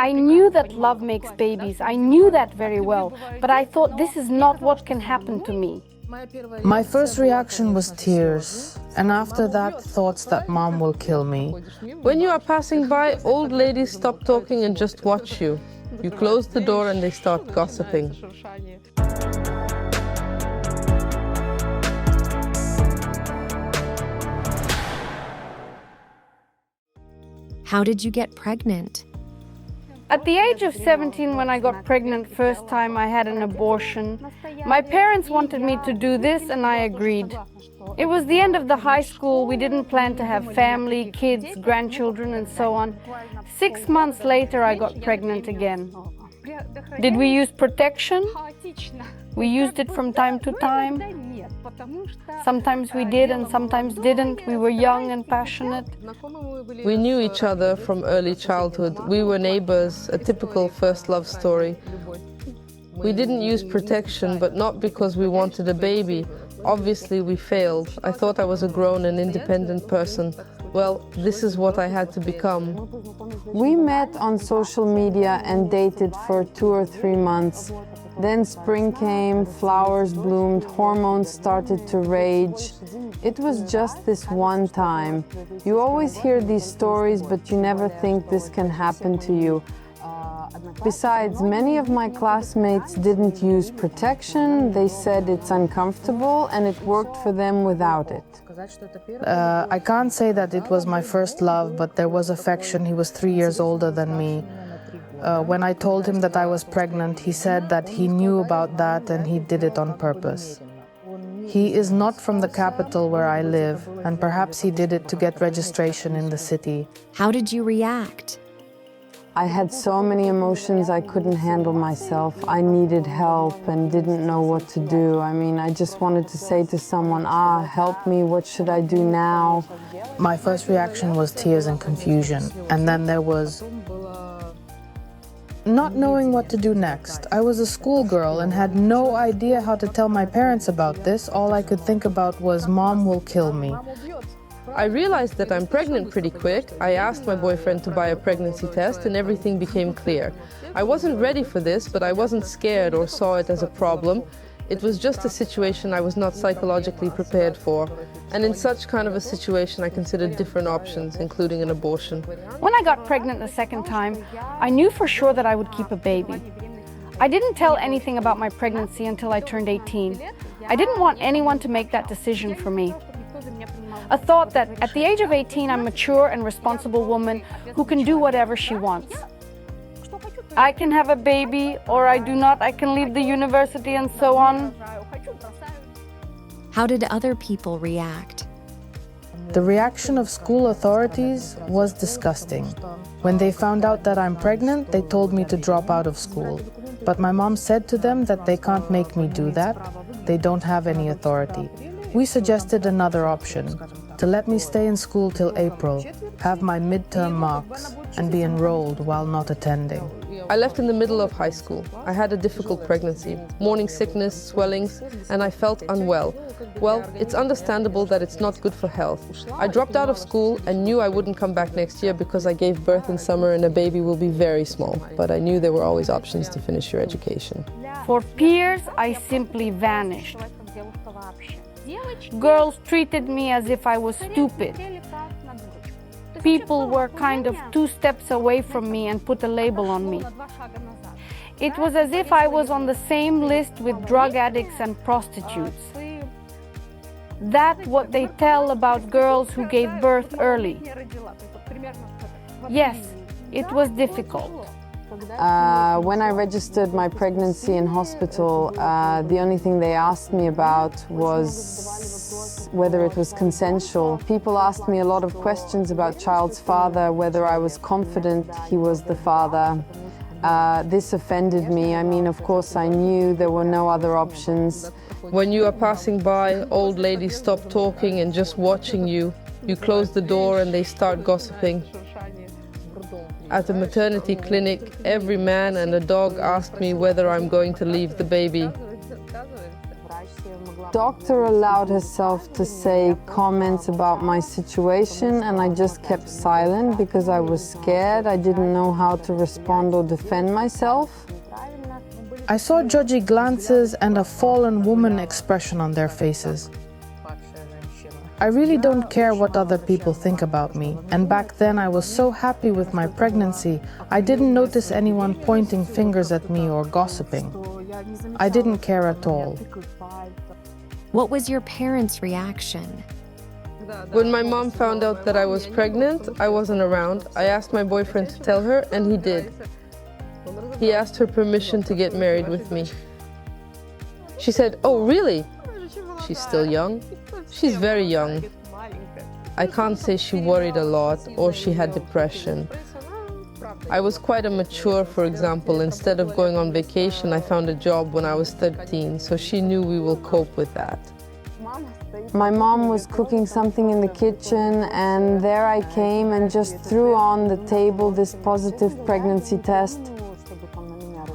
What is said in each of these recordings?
I knew that love makes babies. I knew that very well. But I thought this is not what can happen to me. My first reaction was tears, and after that, thoughts that mom will kill me. When you are passing by, old ladies stop talking and just watch you. You close the door and they start gossiping. How did you get pregnant? At the age of 17, when I got pregnant first time, I had an abortion. My parents wanted me to do this and I agreed. It was the end of the high school. We didn't plan to have family, kids, grandchildren and so on. 6 months later, I got pregnant again. Did we use protection? We used it from time to time. Sometimes we did and sometimes didn't. We were young and passionate. We knew each other from early childhood. We were neighbors, a typical first love story. We didn't use protection, but not because we wanted a baby. Obviously, we failed. I thought I was a grown and independent person. Well, this is what I had to become. We met on social media and dated for 2 or 3 months. Then spring came, flowers bloomed, hormones started to rage. It was just this one time. You always hear these stories, but you never think this can happen to you. Besides, many of my classmates didn't use protection. They said it's uncomfortable and it worked for them without it. I can't say that it was my first love, but there was affection. He was 3 years older than me. When I told him that I was pregnant, he said that he knew about that and he did it on purpose. He is not from the capital where I live, and perhaps he did it to get registration in the city. How did you react? I had so many emotions I couldn't handle myself. I needed help and didn't know what to do. I mean, I just wanted to say to someone, help me, what should I do now? My first reaction was tears and confusion, and then there was not knowing what to do next. I was a schoolgirl and had no idea how to tell my parents about this. All I could think about was, mom will kill me. I realized that I'm pregnant pretty quick. I asked my boyfriend to buy a pregnancy test and everything became clear. I wasn't ready for this, but I wasn't scared or saw it as a problem. It was just a situation I was not psychologically prepared for. And in such kind of a situation, I considered different options, including an abortion. When I got pregnant the second time, I knew for sure that I would keep a baby. I didn't tell anything about my pregnancy until I turned 18. I didn't want anyone to make that decision for me. A thought that at the age of 18, I'm a mature and responsible woman who can do whatever she wants. I can have a baby, or I do not. I can leave the university and so on. How did other people react? The reaction of school authorities was disgusting. When they found out that I'm pregnant, they told me to drop out of school. But my mom said to them that they can't make me do that. They don't have any authority. We suggested another option, to let me stay in school till April, have my midterm marks, and be enrolled while not attending. I left in the middle of high school. I had a difficult pregnancy, morning sickness, swellings, and I felt unwell. Well, it's understandable that it's not good for health. I dropped out of school and knew I wouldn't come back next year because I gave birth in summer and a baby will be very small. But I knew there were always options to finish your education. For peers, I simply vanished. Girls treated me as if I was stupid. People were kind of 2 steps away from me and put a label on me. It was as if I was on the same list with drug addicts and prostitutes. That's what they tell about girls who gave birth early. Yes, it was difficult. When I registered my pregnancy in hospital, the only thing they asked me about was whether it was consensual. People asked me a lot of questions about child's father, whether I was confident he was the father. This offended me. I mean, of course, I knew there were no other options. When you are passing by, old ladies stop talking and just watching you. You close the door and they start gossiping. At the maternity clinic, every man and a dog asked me whether I'm going to leave the baby. doctor allowed herself to say comments about my situation, and I just kept silent because I was scared. I didn't know how to respond or defend myself. I saw judgy glances and a fallen woman expression on their faces. I really don't care what other people think about me, and back then I was so happy with my pregnancy, I didn't notice anyone pointing fingers at me or gossiping. I didn't care at all. What was your parents' reaction? When my mom found out that I was pregnant, I wasn't around. I asked my boyfriend to tell her, and he did. He asked her permission to get married with me. She said, "Oh, really? She's still young." She's very young. I can't say she worried a lot or she had depression. I was quite immature, for example. Instead of going on vacation, I found a job when I was 13, so she knew we will cope with that. My mom was cooking something in the kitchen, and there I came and just threw on the table this positive pregnancy test.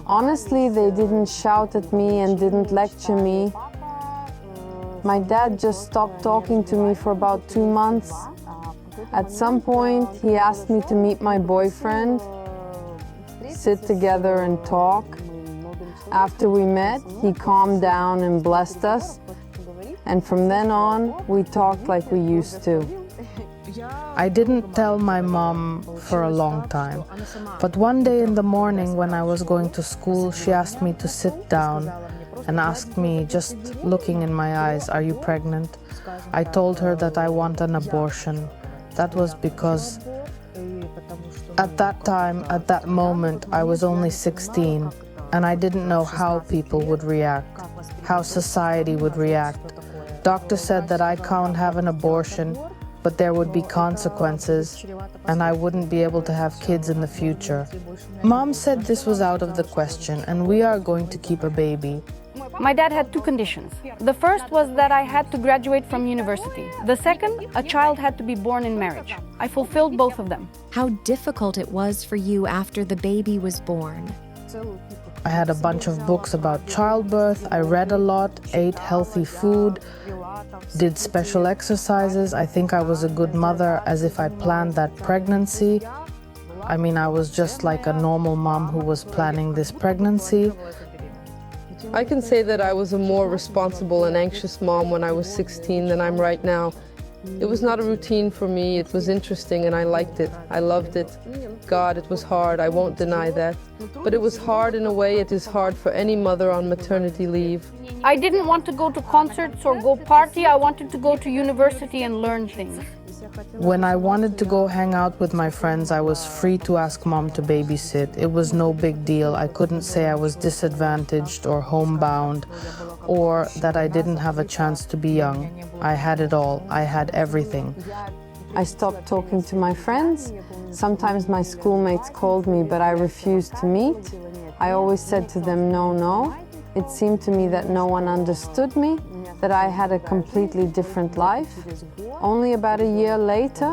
Honestly, they didn't shout at me and didn't lecture me. My dad just stopped talking to me for about 2 months. At some point, he asked me to meet my boyfriend, sit together and talk. After we met, he calmed down and blessed us. And from then on, we talked like we used to. I didn't tell my mom for a long time, but one day in the morning when I was going to school, she asked me to sit down and asked me, just looking in my eyes, "Are you pregnant?" I told her that I want an abortion. That was because at that time, at that moment, I was only 16, and I didn't know how people would react, how society would react. Doctor said that I can't have an abortion, but there would be consequences, and I wouldn't be able to have kids in the future. Mom said this was out of the question, and we are going to keep a baby. My dad had 2 conditions. The first was that I had to graduate from university. The second, a child had to be born in marriage. I fulfilled both of them. How difficult it was for you after the baby was born. I had a bunch of books about childbirth, I read a lot, ate healthy food, did special exercises. I think I was a good mother, as if I planned that pregnancy. I mean, I was just like a normal mom who was planning this pregnancy. I can say that I was a more responsible and anxious mom when I was 16 than I'm right now. It was not a routine for me. It was interesting and I liked it. I loved it. God, it was hard. I won't deny that. But it was hard in a way it is hard for any mother on maternity leave. I didn't want to go to concerts or go party. I wanted to go to university and learn things. When I wanted to go hang out with my friends, I was free to ask mom to babysit. It was no big deal. I couldn't say I was disadvantaged or homebound, or that I didn't have a chance to be young. I had it all. I had everything. I stopped talking to my friends. Sometimes my schoolmates called me, but I refused to meet. I always said to them, no. It seemed to me that no one understood me, that I had a completely different life. Only about a year later,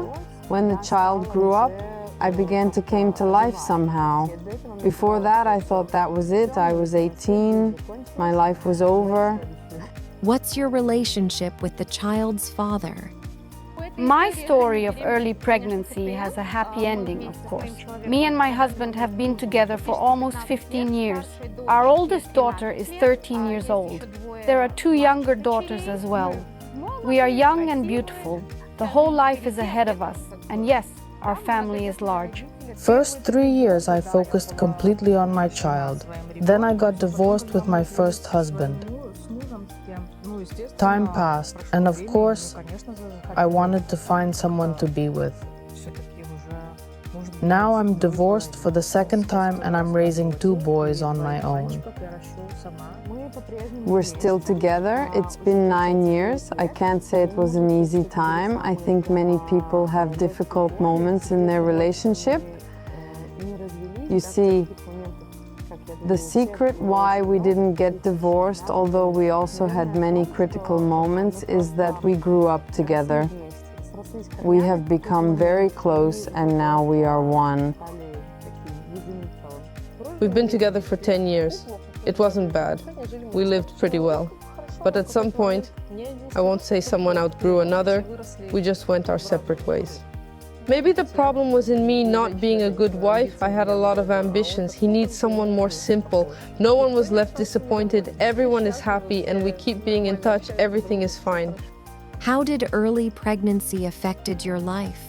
when the child grew up, I began to come to life somehow. Before that, I thought that was it. I was 18, my life was over. What's your relationship with the child's father? My story of early pregnancy has a happy ending, of course. Me and my husband have been together for almost 15 years. Our oldest daughter is 13 years old. There are 2 younger daughters as well. We are young and beautiful. The whole life is ahead of us. And yes, our family is large. First 3 years I focused completely on my child. Then I got divorced with my first husband. Time passed, and of course, I wanted to find someone to be with. Now I'm divorced for the second time and I'm raising 2 boys on my own. We're still together. It's been 9 years. I can't say it was an easy time. I think many people have difficult moments in their relationship. You see, the secret why we didn't get divorced, although we also had many critical moments, is that we grew up together. We have become very close and now we are one. We've been together for 10 years. It wasn't bad. We lived pretty well. But at some point, I won't say someone outgrew another, we just went our separate ways. Maybe the problem was in me not being a good wife. I had a lot of ambitions. He needs someone more simple. No one was left disappointed. Everyone is happy and we keep being in touch. Everything is fine. How did early pregnancy affected your life?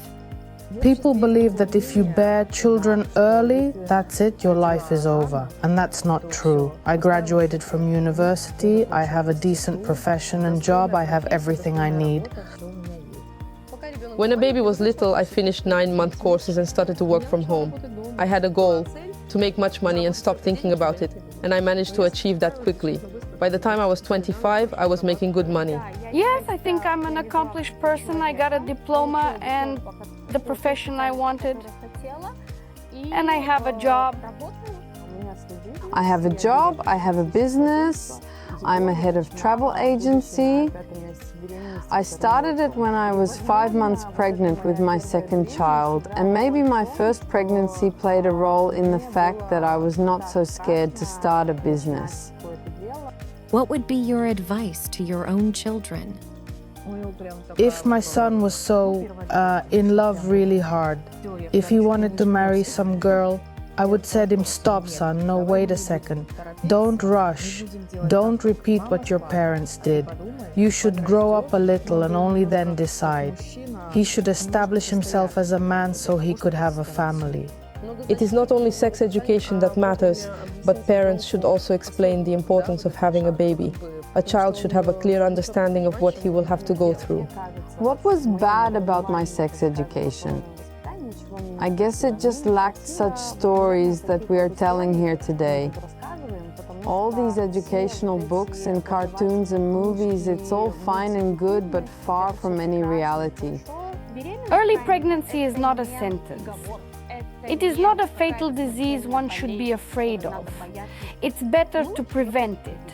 People believe that if you bear children early, that's it, your life is over. And that's not true. I graduated from university, I have a decent profession and job, I have everything I need. When a baby was little, I finished 9-month courses and started to work from home. I had a goal, to make much money and stop thinking about it, and I managed to achieve that quickly. By the time I was 25, I was making good money. Yes, I think I'm an accomplished person. I got a diploma and the profession I wanted. And I have a job. I have a job, I have a business, I'm a head of travel agency. I started it when I was 5 months pregnant with my second child, and maybe my first pregnancy played a role in the fact that I was not so scared to start a business. What would be your advice to your own children? If my son was so in love really hard, if he wanted to marry some girl, I would say to him, stop son, no, wait a second. Don't rush. Don't repeat what your parents did. You should grow up a little and only then decide. He should establish himself as a man so he could have a family. It is not only sex education that matters, but parents should also explain the importance of having a baby. A child should have a clear understanding of what he will have to go through. What was bad about my sex education? I guess it just lacked such stories that we are telling here today. All these educational books and cartoons and movies, it's all fine and good, but far from any reality. Early pregnancy is not a sentence. It is not a fatal disease one should be afraid of. It's better to prevent it.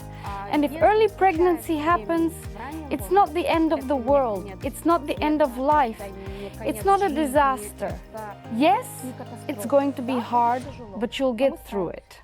And if early pregnancy happens, it's not the end of the world. It's not the end of life. It's not a disaster. Yes, it's going to be hard, but you'll get through it.